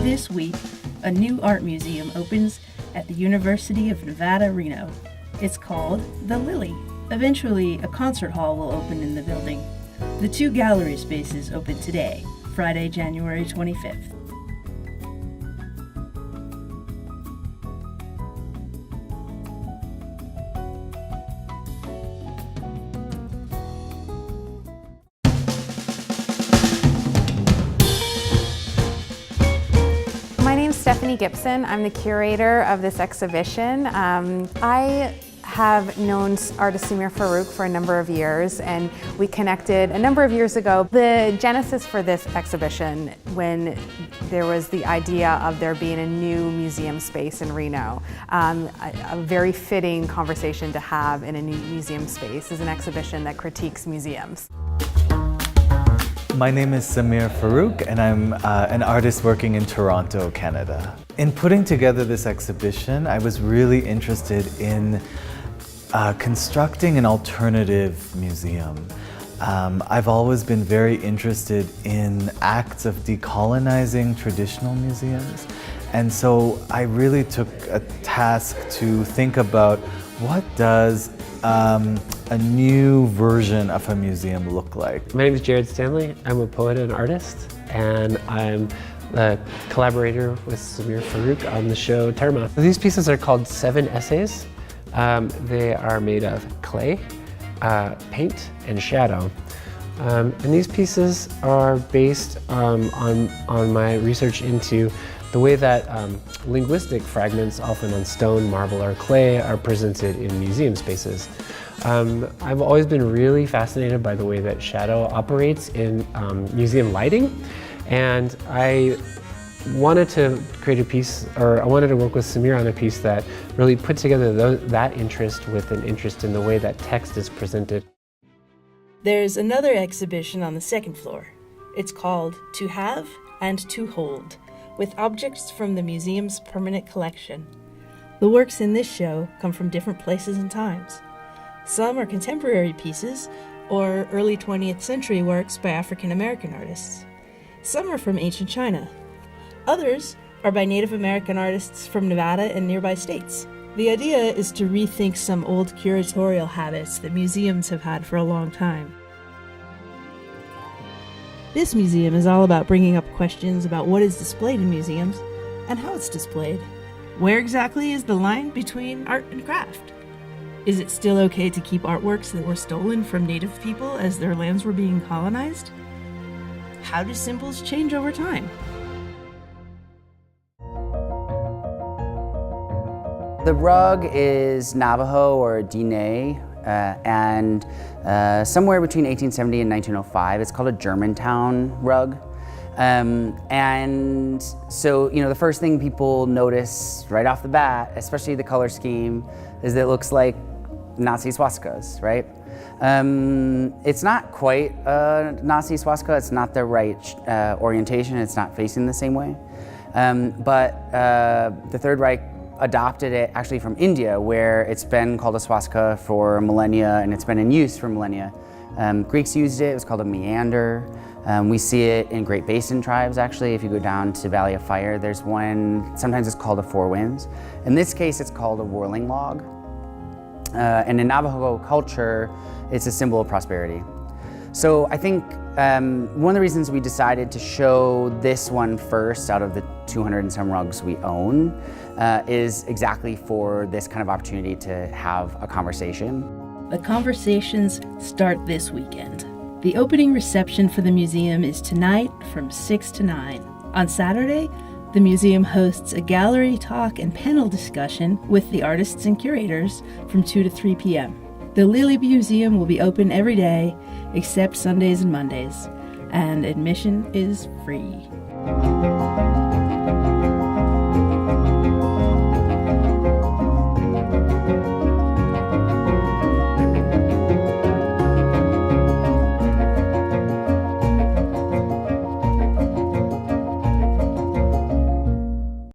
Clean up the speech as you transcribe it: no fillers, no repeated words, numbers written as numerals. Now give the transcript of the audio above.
This week, a new art museum opens at the University of Nevada, Reno. It's called the Lilley. Eventually, a concert hall will open in the building. The 2 gallery spaces open today, Friday, January 25th. My name's Stephanie Gibson. I'm the curator of this exhibition. I have known artist Farooq for a number of years, and we connected a number of years ago. The genesis for this exhibition, when there was the idea of there being a new museum space in Reno, a very fitting conversation to have in a new museum space is an exhibition that critiques museums. My name is Farooq, and I'm an artist working in Toronto, Canada. In putting together this exhibition, I was really interested in constructing an alternative museum. I've always been very interested in acts of decolonizing traditional museums, and so I really took a task to think about what does a new version of a museum look like. My name is Stanley. I'm a poet and artist, and I'm a collaborator with Farooq on the show Terma. These pieces are called 7 essays. They are made of clay, paint, and shadow. And these pieces are based on my research into the way that linguistic fragments, often on stone, marble, or clay, are presented in museum spaces. I've always been really fascinated by the way that shadow operates in museum lighting, and I wanted to create a piece, or I wanted to work with Samir on a piece that really put together that interest with an interest in the way that text is presented. There's another exhibition on the 2nd floor. It's called To Have and To Hold, with objects from the museum's permanent collection. The works in this show come from different places and times. Some are contemporary pieces, or early 20th century works by African American artists. Some are from ancient China. Others are by Native American artists from Nevada and nearby states. The idea is to rethink some old curatorial habits that museums have had for a long time. This museum is all about bringing up questions about what is displayed in museums and how it's displayed. Where exactly is the line between art and craft? Is it still okay to keep artworks that were stolen from Native people as their lands were being colonized? How do symbols change over time? The rug is Navajo or Diné, and somewhere between 1870 and 1905. It's called a Germantown rug. And so, the first thing people notice right off the bat, especially the color scheme, is that it looks like Nazi swastikas, right? It's not quite a Nazi swastika. It's not the right orientation. It's not facing the same way. But the Third Reich adopted it actually from India, where it's been called a swastika for millennia, and it's been in use for millennia. Greeks used it. It was called a meander. We see it in Great Basin tribes, actually. If you go down to Valley of Fire, there's one. Sometimes it's called a four winds. In this case, it's called a whirling log. And in Navajo culture, it's a symbol of prosperity. So I think one of the reasons we decided to show this one first out of the 200 and some rugs we own is exactly for this kind of opportunity to have a conversation. The conversations start this weekend. The opening reception for the museum is tonight from 6 to 9. On Saturday, the museum hosts a gallery talk and panel discussion with the artists and curators from 2 to 3 p.m. The Lilley Museum will be open every day except Sundays and Mondays, and admission is free.